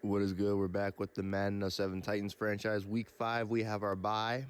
What is good? We're back with the Madden 07 Titans franchise. Week 5, we have our bye.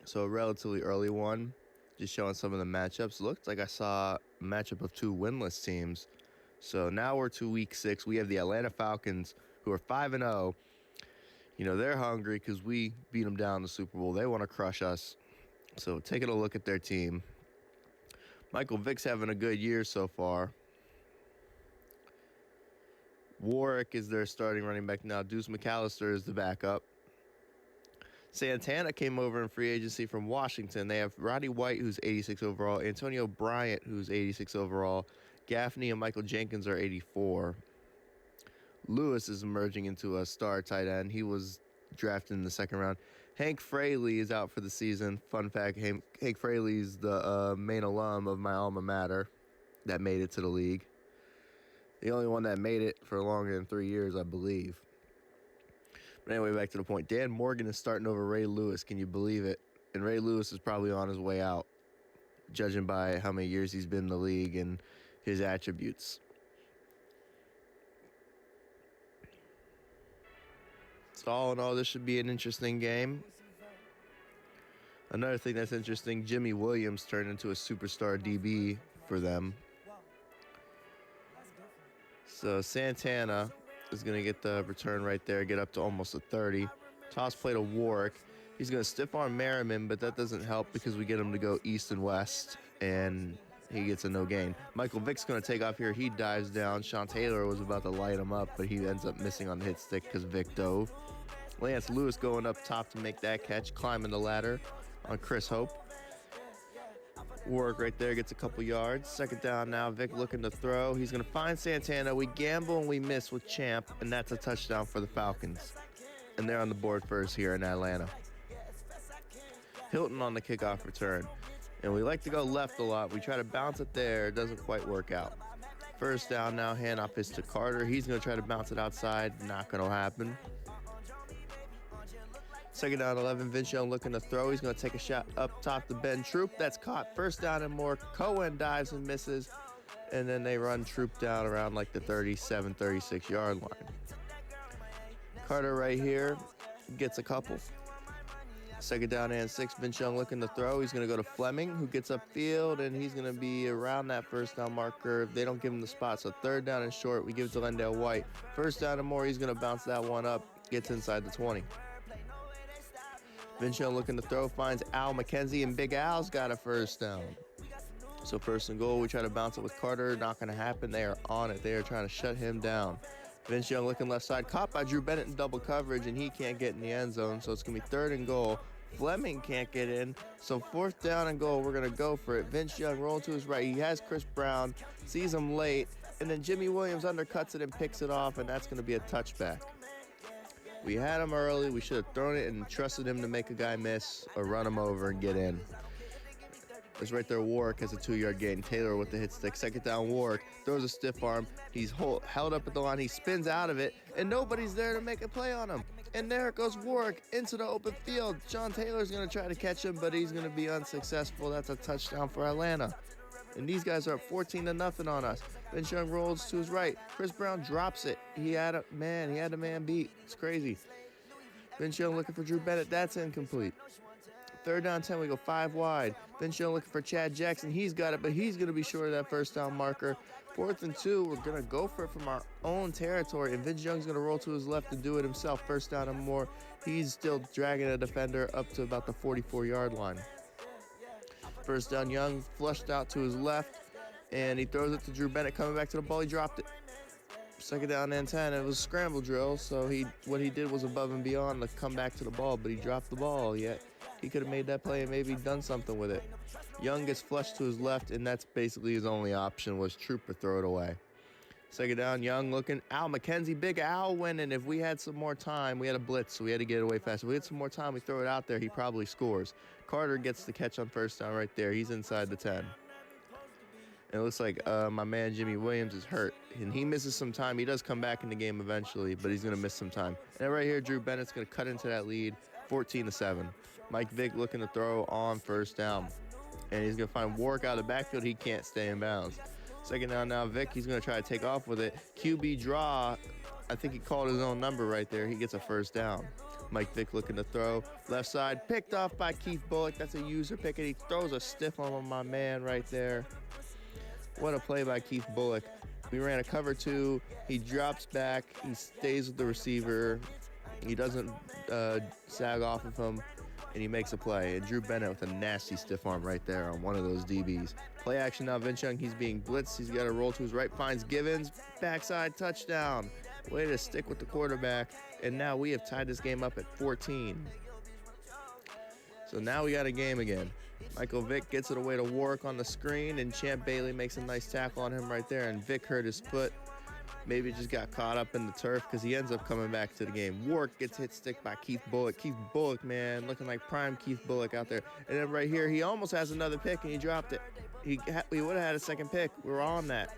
So a relatively early one. Just showing some of the matchups. Looked like I saw a matchup of 2 winless teams. So now we're to week 6. We have the Atlanta Falcons, who are 5-0. You know, they're hungry because we beat them down in the Super Bowl. They want to crush us. So taking a look at their team. Michael Vick's having a good year so far. Warwick is their starting running back now. Deuce McAllister is the backup. Santana came over in free agency from Washington. They have Roddy White, who's 86 overall. Antonio Bryant, who's 86 overall. Gaffney and Michael Jenkins are 84. Lewis is emerging into a star tight end. He was drafted in the second round. Hank Fraley is out for the season. Fun fact, Hank Fraley is the main alum of my alma mater that made it to the league. The only one that made it for longer than 3 years, I believe. But anyway, back to the point. Dan Morgan is starting over Ray Lewis. Can you believe it? And Ray Lewis is probably on his way out, judging by how many years he's been in the league and his attributes. So all in all, this should be an interesting game. Another thing that's interesting, Jimmy Williams turned into a superstar DB for them. So Santana is going to get the return right there, get up to almost a 30. Toss play to Warwick. He's going to stiff arm Merriman, but that doesn't help because we get him to go east and west, and he gets a no gain. Michael Vick's going to take off here. He dives down. Sean Taylor was about to light him up, but he ends up missing on the hit stick because Vick dove. Lance Lewis going up top to make that catch, climbing the ladder on Chris Hope. Warwick right there gets a couple yards. Second down now. Vick looking to throw. He's going to find Santana. We gamble and we miss with Champ, and that's a touchdown for the Falcons. And they're on the board first here in Atlanta. Hilton on the kickoff return. And we like to go left a lot. We try to bounce it there. It doesn't quite work out. First down now. Handoff is to Carter. He's going to try to bounce it outside. Not going to happen. Second down 11, Vince Young looking to throw. He's going to take a shot up top to Ben Troop. That's caught. First down and more. Cohen dives and misses. And then they run Troop down around like the 37, 36 yard line. Carter right here gets a couple. Second down and 6, Vince Young looking to throw. He's going to go to Fleming, who gets upfield, and he's going to be around that first down marker. They don't give him the spot, so third down and short, we give it to Lendale White. First down and more, he's going to bounce that one up, gets inside the 20. Vince Young looking to throw, finds Al McKenzie, and Big Al's got a first down. So first and goal, we try to bounce it with Carter. Not going to happen. They are on it. They are trying to shut him down. Vince Young looking left side, caught by Drew Bennett in double coverage, and he can't get in the end zone, so it's going to be third and goal. Fleming can't get in, so fourth down and goal, we're going to go for it. Vince Young rolling to his right. He has Chris Brown, sees him late, and then Jimmy Williams undercuts it and picks it off, and that's going to be a touchback. We had him early. We should have thrown it and trusted him to make a guy miss or run him over and get in. It's right there. Warwick has a 2-yard gain. Taylor with the hit stick. Second down, Warwick throws a stiff arm. He's held up at the line. He spins out of it, and nobody's there to make a play on him. And there goes Warwick into the open field. Sean Taylor's going to try to catch him, but he's going to be unsuccessful. That's a touchdown for Atlanta. And these guys are up 14-0 on us. Vince Young rolls to his right. Chris Brown drops it. He had a man beat. It's crazy. Vince Young looking for Drew Bennett. That's incomplete. Third down 10, we go 5 wide. Vince Young looking for Chad Jackson. He's got it, but he's going to be short of that first down marker. Fourth and 2, we're going to go for it from our own territory, and Vince Young's going to roll to his left and do it himself. First down and more. He's still dragging a defender up to about the 44-yard line. First down, Young flushed out to his left, and he throws it to Drew Bennett. Coming back to the ball, he dropped it. Second down and 10, it was a scramble drill, so what he did was above and beyond to come back to the ball, but he dropped the ball, yet he could have made that play and maybe done something with it. Young gets flushed to his left, and that's basically his only option was Troop or throw it away. Second down, Young looking. Al McKenzie, Big Al winning. If we had some more time, we had a blitz, so we had to get away fast. If we had some more time, we throw it out there, he probably scores. Carter gets the catch on first down right there. He's inside the 10. And it looks like my man Jimmy Williams is hurt, and he misses some time. He does come back in the game eventually, but he's going to miss some time. And right here, Drew Bennett's going to cut into that lead, 14-7. Mike Vick looking to throw on first down, and he's going to find Warwick out of the backfield. He can't stay in bounds. Second down now, Vick. He's going to try to take off with it. QB draw I think he called his own number right there. He gets a first down. Mike Vick looking to throw. Left side, picked off by Keith Bullock. That's a user pick, and he throws a stiff one on my man right there. What a play by Keith Bullock. We ran a cover 2. He drops back. He stays with the receiver. He doesn't sag off of him, and he makes a play. And Drew Bennett with a nasty stiff arm right there on one of those DBs. Play action now, Vince Young. He's being blitzed. He's got to roll to his right. Finds Givens. Backside touchdown. Way to stick with the quarterback. And now we have tied this game up at 14. So now we got a game again. Michael Vick gets it away to Warwick on the screen, and Champ Bailey makes a nice tackle on him right there, and Vick hurt his foot. Maybe just got caught up in the turf because he ends up coming back to the game. Warwick gets hit stick by Keith Bullock. Keith Bullock, man, looking like prime Keith Bullock out there. And then right here, he almost has another pick, and he dropped it. He would have had a second pick. We're on that.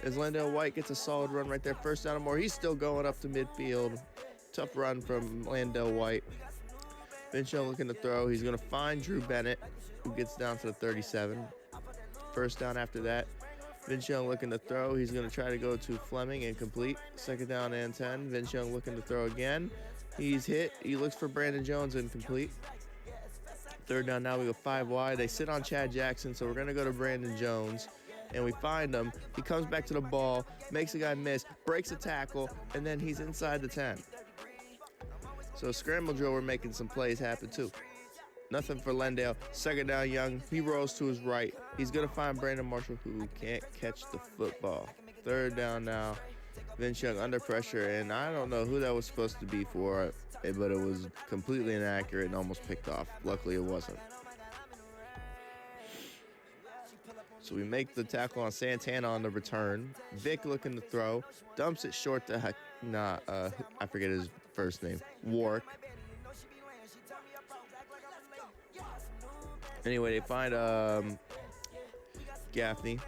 As Landale White gets a solid run right there. First down and more. He's still going up to midfield. Tough run from Landale White. Vince Young looking to throw. He's going to find Drew Bennett, who gets down to the 37. First down after that. Vince Young looking to throw. He's going to try to go to Fleming and complete. Second down and 10. Vince Young looking to throw again. He's hit. He looks for Brandon Jones, incomplete. Third down now. We go 5 wide. They sit on Chad Jackson, so we're going to go to Brandon Jones. And we find him. He comes back to the ball, makes a guy miss, breaks a tackle, and then he's inside the 10. So scramble drill, we're making some plays happen too. Nothing for Lendale. Second down, Young. He rolls to his right. He's going to find Brandon Marshall, who can't catch the football. Third down now. Vince Young under pressure, and I don't know who that was supposed to be for, but it was completely inaccurate and almost picked off. Luckily, it wasn't. So we make the tackle on Santana on the return. Vick looking to throw. Dumps it short to, I forget his first name. Warwick. Anyway, they find Gaffney.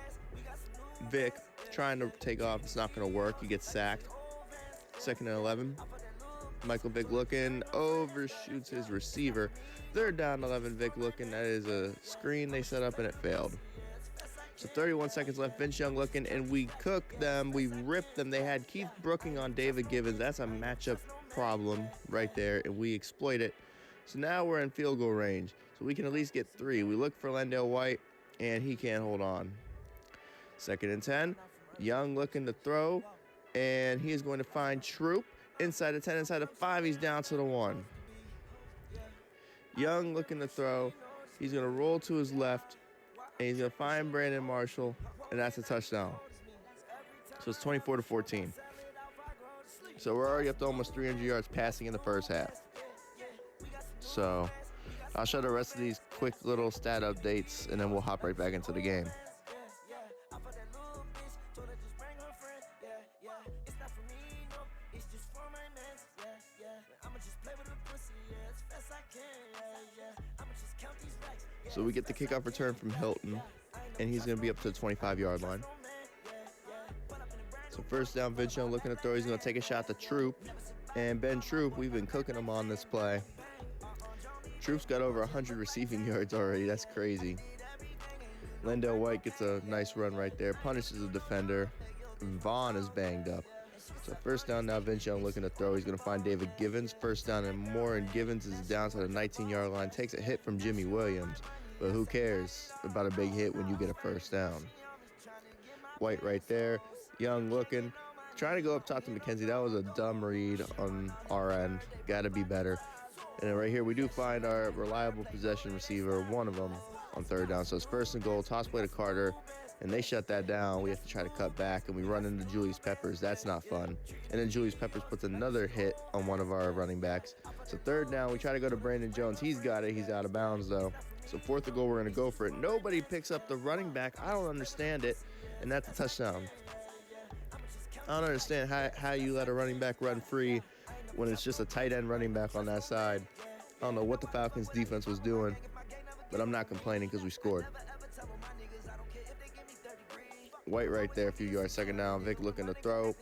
Vick trying to take off. It's not going to work. He gets sacked. Second and 11. Michael Vick looking. Overshoots his receiver. Third down 11. Vick looking. That is a screen they set up, and it failed. So 31 seconds left. Vince Young looking, and we cooked them. We ripped them. They had Keith Brooking on David Givens. That's a matchup problem right there, and we exploit it. So now we're in field goal range. So we can at least get 3. We look for Lendale White, and he can't hold on. Second and 10. Young looking to throw, and he is going to find Troop. Inside the 10, inside the 5, he's down to the 1. Young looking to throw. He's going to roll to his left, and he's going to find Brandon Marshall, and that's a touchdown. So it's 24-14. So we're already up to almost 300 yards passing in the first half. So I'll show the rest of these quick little stat updates, and then we'll hop right back into the game. So we get the kickoff return from Hilton, and he's going to be up to the 25-yard line. So first down, Vince Young looking to throw. He's going to take a shot to Troop. And Ben Troop, we've been cooking him on this play. Troop's got over 100 receiving yards already. That's crazy. Lendale White gets a nice run right there. Punishes the defender. Vaughn is banged up. So first down now, Vince Young looking to throw. He's going to find David Givens. First down and more, and Givens is down to the 19-yard line. Takes a hit from Jimmy Williams. But who cares about a big hit when you get a first down? White right there. Young looking. Trying to go up top to McKenzie. That was a dumb read on our end. Got to be better. And then right here, we do find our reliable possession receiver, one of them, on third down. So it's first and goal. Toss play to Carter. And they shut that down. We have to try to cut back, and we run into Julius Peppers. That's not fun. And then Julius Peppers puts another hit on one of our running backs. So third down, we try to go to Brandon Jones. He's got it. He's out of bounds, though. So fourth and goal, we're going to go for it. Nobody picks up the running back. I don't understand it. And that's a touchdown. I don't understand how you let a running back run free when it's just a tight end running back on that side. I don't know what the Falcons defense was doing, but I'm not complaining because we scored. White right there, a few yards. Second down, Vic looking to throw.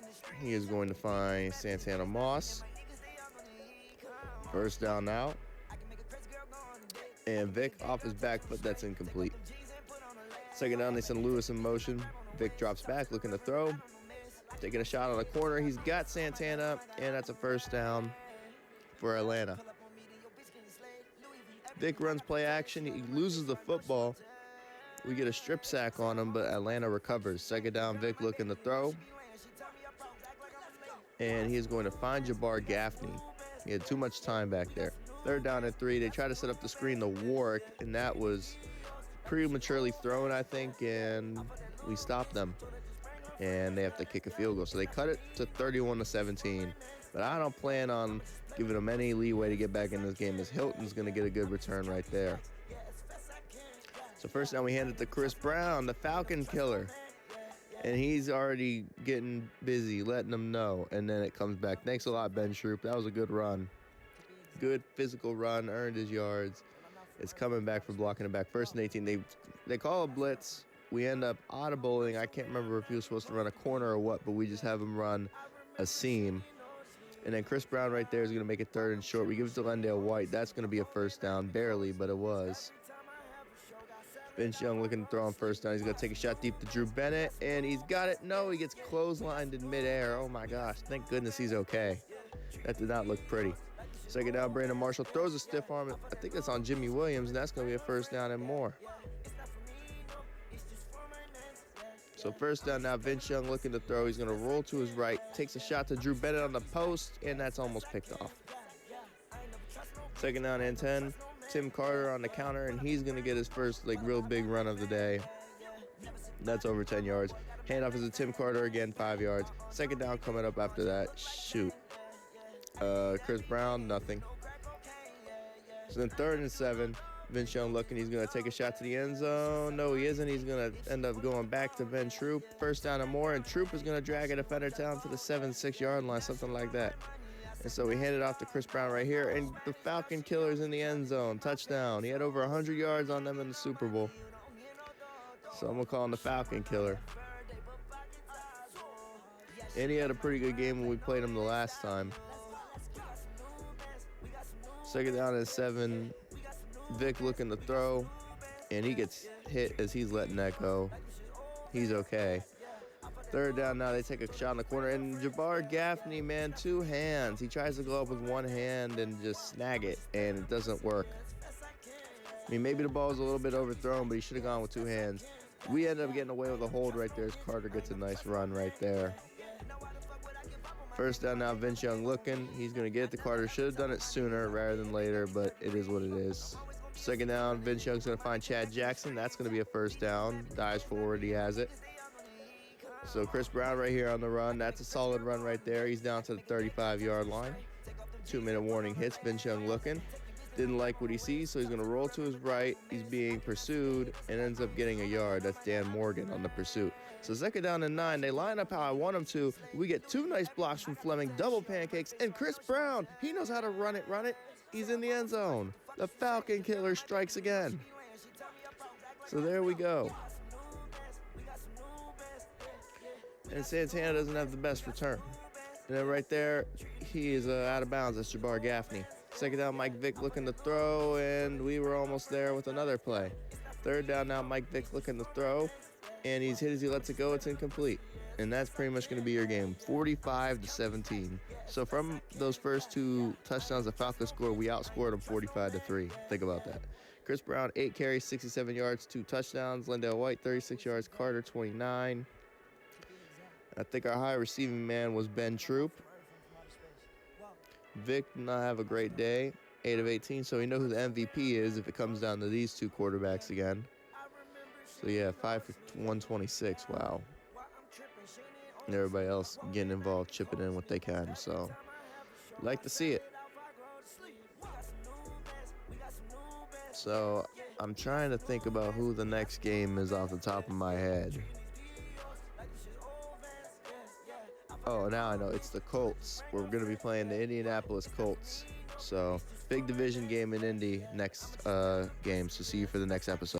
He is going to find Santana Moss. First down now. And Vic off his back foot, that's incomplete. Second down, they send Lewis in motion. Vic drops back, looking to throw. taking a shot on the corner. He's got Santana, and that's a first down for Atlanta. Vic runs play action. He loses the football. We get a strip sack on him, but Atlanta recovers. Second down, Vic looking to throw. And he is going to find Jabbar Gaffney. He had too much time back there. Third down and 3. They try to set up the screen to Warwick, and that was prematurely thrown, I think, and we stopped them. And they have to kick a field goal. So they cut it to 31-17. But I don't plan on giving them any leeway to get back in this game, as Hilton's going to get a good return right there. So first down, we hand it to Chris Brown, the Falcon killer. And he's already getting busy, letting them know. And then it comes back. Thanks a lot, Ben Shroop. That was a good run. Good physical run, earned his yards. It's coming back for blocking it back. First and 18. They call a blitz. We end up audibling. I can't remember if he was supposed to run a corner or what, but we just have him run a seam. And then Chris Brown right there is going to make it third and short. We give it to Lendale White. That's going to be a first down. Barely, but it was. Vince Young looking to throw on first down. He's going to take a shot deep to Drew Bennett, and he's got it. No, he gets clotheslined in midair. Oh, my gosh. Thank goodness he's okay. That did not look pretty. Second down, Brandon Marshall throws a stiff arm. I think that's on Jimmy Williams, and that's going to be a first down and more. So first down now, Vince Young looking to throw. He's going to roll to his right, takes a shot to Drew Bennett on the post, and that's almost picked off. Second down and 10. Tim Carter on the counter, and he's going to get his first real big run of the day. That's over 10 yards. Handoff is to Tim Carter again, 5 yards. Second down coming up after that. Shoot. Chris Brown, nothing. So then third and 7. Vince Young looking. He's going to take a shot to the end zone. No, he isn't. He's going to end up going back to Ben Troop. First down and more, and Troop is going to drag a defender down to the 7-6 yard line, something like that. And so we hand it off to Chris Brown right here, and the Falcon killer's in the end zone. Touchdown. He had over 100 yards on them in the Super Bowl. So I'm going to call him the Falcon killer. And he had a pretty good game when we played him the last time. Second down and 7. Vic looking to throw, and he gets hit as he's letting that go. He's okay. Third down now, they take a shot in the corner, and Jabbar Gaffney, man, 2 hands. He tries to go up with 1 hand and just snag it, and it doesn't work. I mean, maybe the ball was a little bit overthrown, but he should have gone with 2 hands. We end up getting away with a hold right there as Carter gets a nice run right there. First down now, Vince Young looking. He's going to get it to Carter. Should have done it sooner rather than later, but it is what it is. Second down, Vince Young's going to find Chad Jackson. That's going to be a first down. Dives forward, he has it. So Chris Brown right here on the run. That's a solid run right there. He's down to the 35-yard line. 2-minute warning hits. Vince Young looking. Didn't like what he sees, so he's going to roll to his right. He's being pursued and ends up getting a yard. That's Dan Morgan on the pursuit. So second down and 9. They line up how I want them to. We get 2 nice blocks from Fleming, double pancakes, and Chris Brown, he knows how to run it. He's in the end zone. The Falcon killer strikes again. So there we go. And Santana doesn't have the best return. And then right there, he is out of bounds. That's Jabbar Gaffney. Second down, Mike Vick looking to throw, and we were almost there with another play. Third down now, Mike Vick looking to throw, and he's hit as he lets it go. It's incomplete. And that's pretty much going to be your game, 45-17. So from those first 2 touchdowns the Falcons scored, we outscored them 45-3. Think about that. Chris Brown, 8 carries, 67 yards, 2 touchdowns. Lendale White, 36 yards. Carter, 29. I think our high receiving man was Ben Troop. Vic did not have a great day, 8 of 18, so we know who the MVP is if it comes down to these 2 quarterbacks again. So yeah, 5 for 126, wow. And everybody else getting involved, chipping in what they can, so like to see it. So I'm trying to think about who the next game is off the top of my head. Oh, now I know. It's the Colts. We're going to be playing the Indianapolis Colts. So, big division game in Indy next game. So, see you for the next episode.